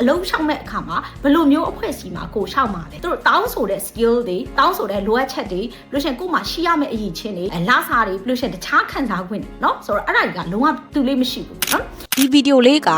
အလုံးရှောက်မဲ့အခါမှာဘယ်လိုမျိုးအဖွဲ့အစည်းမှာကိုရှောက်မှာလဲသူတို့တောင်းဆိုတဲ့ skill တွေတောင်းဆိုတဲ့လိုအပ်ချက်တွေလို့ရှင်ကိုမှရှိရမယ့်အရေးချင်းတွေလာစာတွေလို့ရှင်တခြားခံစားခွင့်เนาะဆိုတော့အဲ့ဒါကြီးကလုံးဝသူလေးမရှိဘူးเนาะဒီဗီဒီယိုလေးက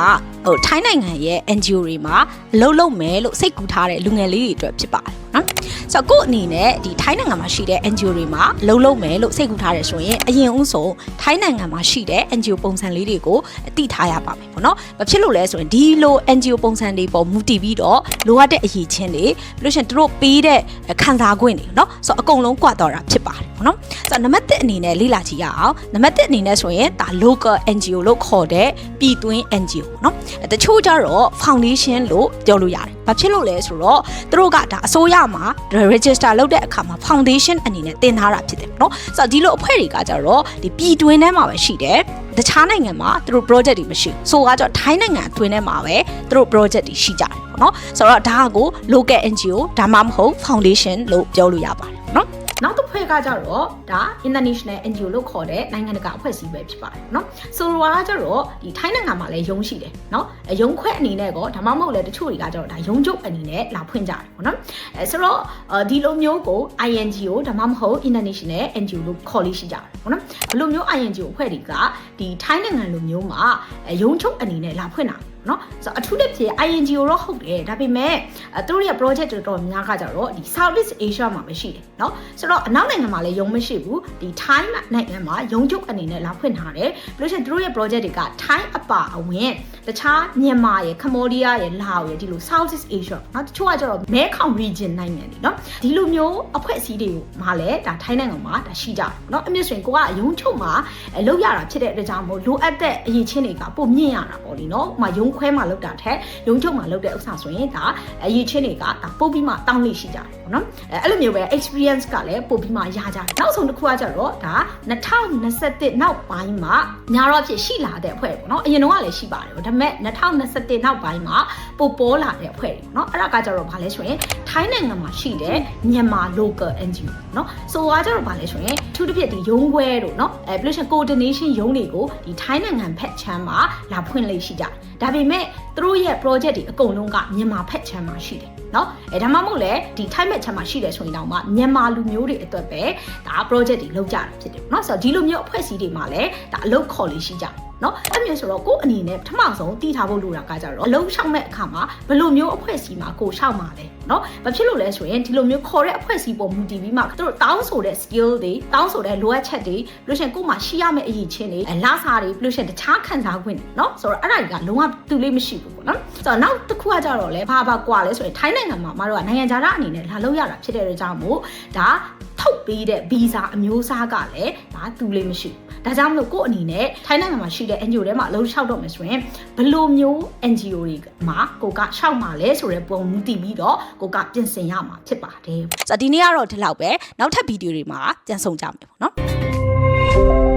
ထိုင်းနိုင်ငံရဲ့ NGO တွေမှာအလုပ်လုပ်မယ်လို့စိတ်ကူးထားတဲ့လူငယ်လေးတွေအတွက်ဖြစ်ပါတယ်နော်ဆိုတော့ကို့အနေနဲ့ဒီထိုင်းနိုင်ငံမှာရှိတဲ့ NGO တွေမှာအလုပ်လုပ်မယ်လို့စိတ်ကူးထားတယ်ဆိုရင်အရင်ဦးဆုံးထိုင်းနိုင်ငံမှာရှိတဲ့ NGO ပုံစံလေးတွေကိုသိထားရပါမယ်ပေါ့နော်ဘာဖြစ်လို့လဲဆိုရင်ဒီလို NGO ပုံစံတွေပေါ်မူတည်ပြီးတော့လိုအပ်တဲ့အရေးချင်းတွေပြီးလို့ရှိရင်တို့ပေးတဲ့ခံစား권တွေနော်ဆိုတော့အကုန်လုံးကွာတော့တာဖြစ်ပါတယ်ပေါ့နော်ဆိုတော့နံပါတ်1အနေနဲ့လေ့လာကြည့်ရအောင်နံပါတ်1အနေနဲ့ဆိုရင်ဒါ local NGO လို့ခေါ်တဲ့ပြည်တွင်း NGO နော်တချို့ကြတော့ foundation လို့ပြောလို့ရတယ်ဘာဖြစ်လို့လဲဆိုတော့သူတို့ကဒါအစိုးရမှာ register လုပ်တဲ့အခါမှာ foundation အနေနဲ့တင်ထားတာဖြစ်တယ်နော်ဆိုတော့ဒီလိုအဖွဲ့တွေကကြတော့ဒီပြည်တွင်းထဲမှာပဲရှိတယ်တခြားနိုင်ငံမှာသူတို့ project တွေမရှိဘူးဆိုတော့ထိုင်းနိုင်ငံအတွင်းထဲမှာပဲသူတို့ project တွေရှိကြတယ်ပေါ့နော်ဆိုတော့ဒါကို local NGO ဒါမှမဟုတ် foundation လို့ပြောလို့ရပါတယ်နော်နောက်တစ်ဖွဲ့ကကြတော့ဒါ international NGO လို့ခေါ်တဲ့နိုင်ငံတကာအဖွဲ့အစည်းပဲဖြစ်ပါတယ်เนาะဆိုတော့ကကြတော့ဒီထိုင်းနိုင်ငံမှာလည်းယုံရှိတယ်เนาะယုံခွဲအနေနဲ့ကောဒါမှမဟုတ်လည်းတချို့တွေကကြတော့ဒါယုံကျုပ်အနေနဲ့လာဖွင့်ကြတယ်ပေါ့နော်ဆိုတော့ဒီလိုမျိုးကို INGO ဒါမှမဟုတ် international NGO လို့ခေါ်လို့ရှိကြတယ်ပေါ့နော်ဘလိုမျိုး INGO အဖွဲ့တွေကဒီထိုင်းနိုင်ငံလိုမျိုးမှာယုံချုပ်အနေနဲ့လာဖွင့်တာနော်ဆိုတော့အထူးသဖြင့် INGO တော့ဟုတ်တယ်ဒါပေမဲ့သူတို့ရဲ့ project တော်တော်များကကြတော့ဒီ Southeast Asia မှာပဲရှိတယ်နော်ဆိုတော့အနောက်နိုင်ငံမှာလည်းယုံမရှိဘူးဒီ Thai နိုင်ငံမှာယုံကျုပ်အနေနဲ့လာဖွင့်ထားတယ်ပြီးလို့ရှိရင်သူတို့ရဲ့ project တွေက Thai အပါအဝင်တခြားမြန်မာရယ် Cambodia ရယ်လာအိုရယ်ဒီလို Southeast Asia နော်တချို့ကကြတော့မဲခေါင် region နိုင်ငံတွေနော်ဒီလိုမျိုးအဖွဲ့အစည်းတွေမှာလည်းဒါ Thai နိုင်ငံမှာဒါရှိကြတယ်နော်အမြင့်ဆိုရင်ကိုကယုံချုပ်မှာလောက်ရတာဖြစ်တဲ့အတွက်ကြောင့်မို့လိုအပ်တဲ့အရေးချင်းတွေကပို့မြင့်ရတာပေါ့လीနော်ဥပမာယုံခွဲမှာလောက်တာထက်ရုံချုပ်မှာလောက်တဲ့ဥစ္စာဆိုရင်ဒါအရေးချင်းတွေကဒါပို့ပြီးမှတောင်းလိရှိကြတယ်ပေါ့နော်အဲ့လိုမျိုးပဲ experience ကလည်းပို့ပြီးမှရကြတယ်နောက်ဆုံးတစ်ခုကကြတော့ဒါ2021နောက်ပိုင်းမှာညာတော့ဖြစ်ရှိလာတဲ့အဖွဲ့ပေါ့နော်အရင်တော့ကလည်းရှိပါတယ်ဒါပေမဲ့2021နောက်ပိုင်းမှာပို့ပေါ်လာတဲ့အဖွဲ့တွေပေါ့နော်အဲ့ဒါကကြတော့ဗာလဲဆိုရင်ထိုင်းနိုင်ငံမှာရှိတဲ့မြန်မာ local NGO နော်ဆိုတော့ကြတော့ဗာလဲဆိုရင်သူတစ်ဖြစ်ဒီရုံးခွဲတို့နော်ပြီးလို့ရှိရင် coordination ရုံးတွေကိုဒီထိုင်းနိုင်ငံဖက်ချမ်းမှာလာဖွင့်လိရှိကြတယ်ဒါပေမဲ့သူတို့ရဲ့ project တွေအကုန်လုံးကမြန်မာဖက်ချမ်းမှာရှိတယ်เนาะဒါမှမဟုတ်လေဒီ Thai ဖက်ချမ်းမှာရှိတယ်ဆိုရင်တော့မြန်မာလူမျိုးတွေအတွက်ပဲဒါ project တွေလုပ်ကြတာဖြစ်တယ်เนาะဆိုတော့ဒီလိုမျိုးအဖွဲ့အစည်းတွေမှာလည်းဒါအလုပ်ခေါ်လေးရှိကြတယ်နော်အဲ့မျိုးဆိုတော့ကို့အနေနဲ့ပထမဆုံးတည်ထားဖို့လိုတာကကြတော့အလုံးရှောက်မဲ့အခါမှာဘယ်လိုမျိုးအဖွဲ့အစည်းမှာကိုရှောက်မှာလဲနော်ဘာဖြစ်လို့လဲဆိုရင်ဒီလိုမျိုးခေါ်တဲ့အဖွဲ့အစည်းပေါ်မူတည်ပြီးမှသူတို့တောင်းဆိုတဲ့ skill တွေတောင်းဆိုတဲ့လိုအပ်ချက်တွေလို့ရှင်ကို့မှာရှိရမယ့်အရေးချင်းတွေလာစာတွေလို့ရှင်တခြားခံစားခွင့်တွေနော်ဆိုတော့အဲ့ဒါကြီးကလုံးဝသူလေးမရှိဘူးပေါ့နော်ဆိုတော့နောက်တစ်ခုကကြတော့လဲဘာကွာလဲဆိုရင်ထိုင်းနိုင်ငံမှာမတို့ကနိုင်ငံခြားသားအနေနဲ့လာလို့ရတာဖြစ်တဲ့အတွက်ကြောင့်မို့ဒါထုတ်ပေးတဲ့ဗီဇာအမျိုးအစားကလည်းဒါသူလေးမရှိဘူးဒါကြောင့်မလို့ကို့အနေနဲ့ထိုင်းနိုင်ငံမှာရှိတဲ့ NGO ထဲမှာအလုပ်လျှောက်တော့မယ်ဆိုရင်ဘယ်လိုမျိုး NGO တွေမှာကိုကရှောက်မှာလဲဆိုတဲ့ပုံမူတည်ပြီးတော့ကိုကပြင်ဆင်ရမှာဖြစ်ပါတယ်ဆိုတော့ဒီနေ့ကတော့ဒီလောက်ပဲနောက်ထပ်ဗီဒီယိုတွေမှာပြန်ဆုံကြမယ်ပေါ့နော်